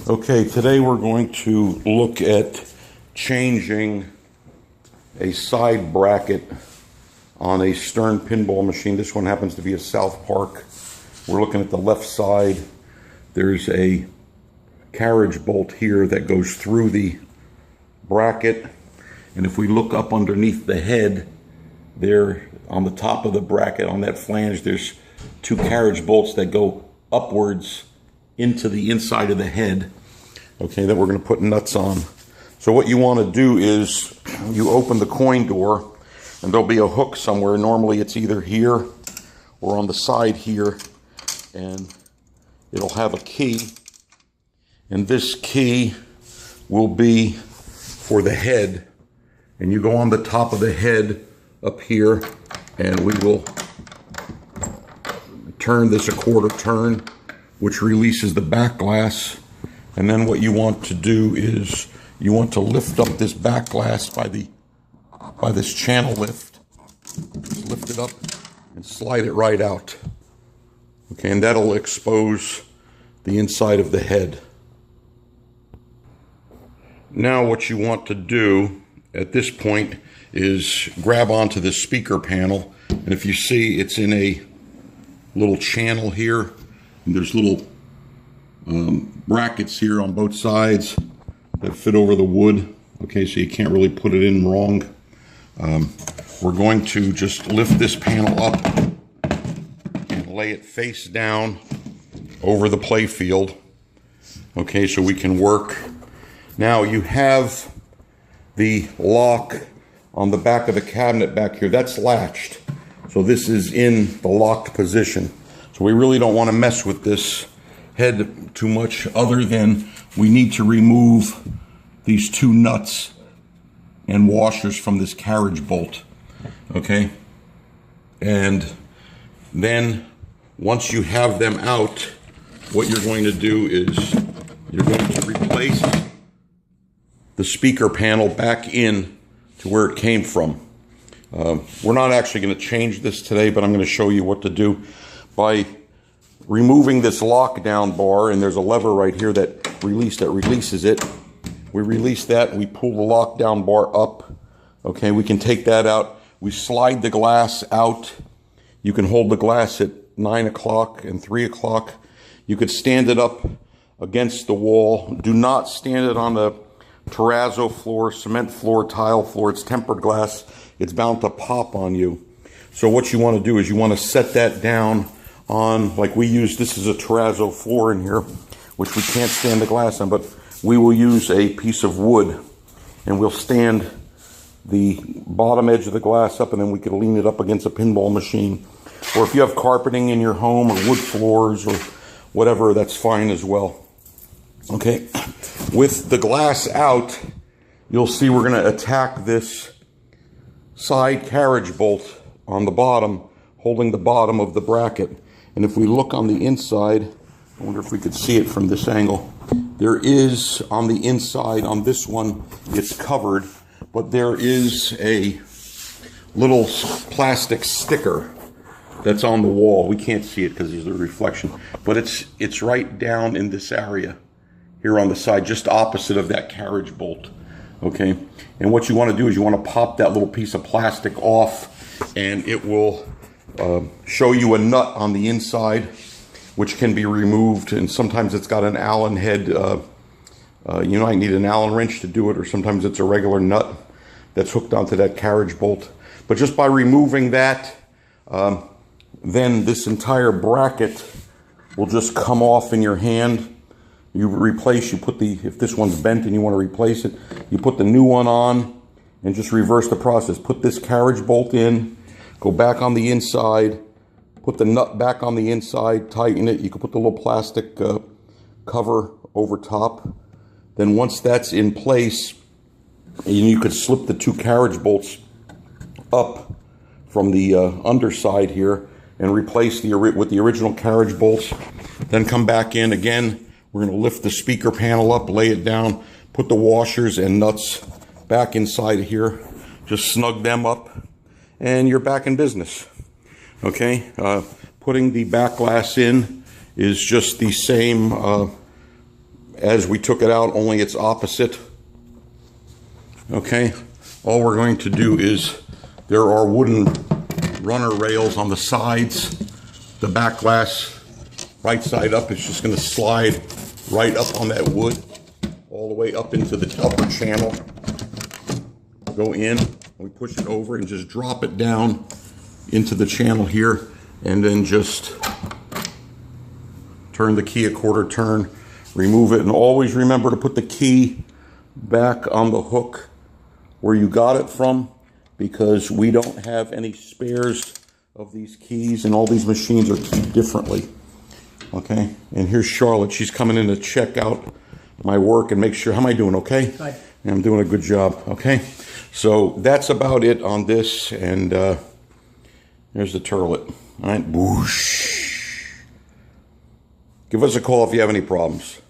Okay, today we're going to look at changing a side bracket on a Stern Pinball machine. This one happens to be a South Park. We're looking at the left side. There's a carriage bolt here that goes through the bracket, and if we look up underneath the head there on the top of the bracket on that flange, there's two carriage bolts that go upwards into the inside of the head, okay, that we're going to put nuts on. So what you want to do is you open the coin door, and there'll be a hook somewhere. Normally it's either here or on the side here, and it'll have a key, and this key will be for the head, and you go on the top of the head up here, and we will turn this a quarter turn, which releases the back glass. And then what you want to do is you want to lift up this back glass by this channel lift. Just lift it up and slide it right out. Okay, and that'll expose the inside of the head. Now what you want to do at this point is grab onto this speaker panel, and if you see, it's in a little channel here, and there's little brackets here on both sides that fit over the wood. Okay, so you can't really put it in wrong. We're going to just lift this panel up and lay it face down over the play field. Okay, so we can work. Now you have the lock on the back of the cabinet back here. That's latched. So this is in the locked position. So we really don't want to mess with this head too much, other than we need to remove these two nuts and washers from this carriage bolt. Okay? And then once you have them out, what you're going to do is you're going to replace the speaker panel back in to where it came from. We're not actually going to change this today, but I'm going to show you what to do. By removing this lockdown bar, and there's a lever right here that releases it. We release that, we pull the lockdown bar up. Okay, we can take that out. We slide the glass out. You can hold the glass at 9 o'clock and 3 o'clock. You could stand it up against the wall. Do not stand it on the terrazzo floor, cement floor, tile floor. It's tempered glass. It's bound to pop on you. So what you want to do is you want to set that down on, like we use, this is a terrazzo floor in here, which we can't stand the glass on, but we will use a piece of wood, and we'll stand the bottom edge of the glass up, and then we can lean it up against a pinball machine. Or if you have carpeting in your home or wood floors or whatever, that's fine as well. Okay, with the glass out, you'll see we're going to attack this side carriage bolt on the bottom, holding the bottom of the bracket. And if we look on the inside, I wonder if we could see it from this angle. There is on the inside, on this one, it's covered, but there is a little plastic sticker that's on the wall. We can't see it because there's a reflection, but it's right down in this area here on the side, just opposite of that carriage bolt. Okay, and what you want to do is you want to pop that little piece of plastic off, and it will show you a nut on the inside, which can be removed. And sometimes it's got an Allen head. You might need an Allen wrench to do it, or sometimes it's a regular nut that's hooked onto that carriage bolt. But just by removing that, then this entire bracket will just come off in your hand. You replace, if this one's bent and you want to replace it, you put the new one on and just reverse the process. Put this carriage bolt in, go back on the inside, put the nut back on the inside, tighten it. You can put the little plastic cover over top. Then once that's in place, you could slip the two carriage bolts up from the underside here and replace with the original carriage bolts. Then come back in again. We're going to lift the speaker panel up, lay it down, put the washers and nuts back inside here, just snug them up, and you're back in business. Okay, putting the back glass in is just the same as we took it out, only it's opposite. Okay, all we're going to do is, there are wooden runner rails on the sides. The back glass, right side up, is just going to slide right up on that wood, all the way up into the upper channel. Go in, we push it over and just drop it down into the channel here, and then just turn the key a quarter turn, remove it, and always remember to put the key back on the hook where you got it from, because we don't have any spares of these keys, and all these machines are keyed differently. Okay, and here's Charlotte. She's coming in to check out my work and make sure, how am I doing, okay? Good. And I'm doing a good job, okay? So that's about it on this, and there's the turlet. All right, whoosh. Give us a call if you have any problems.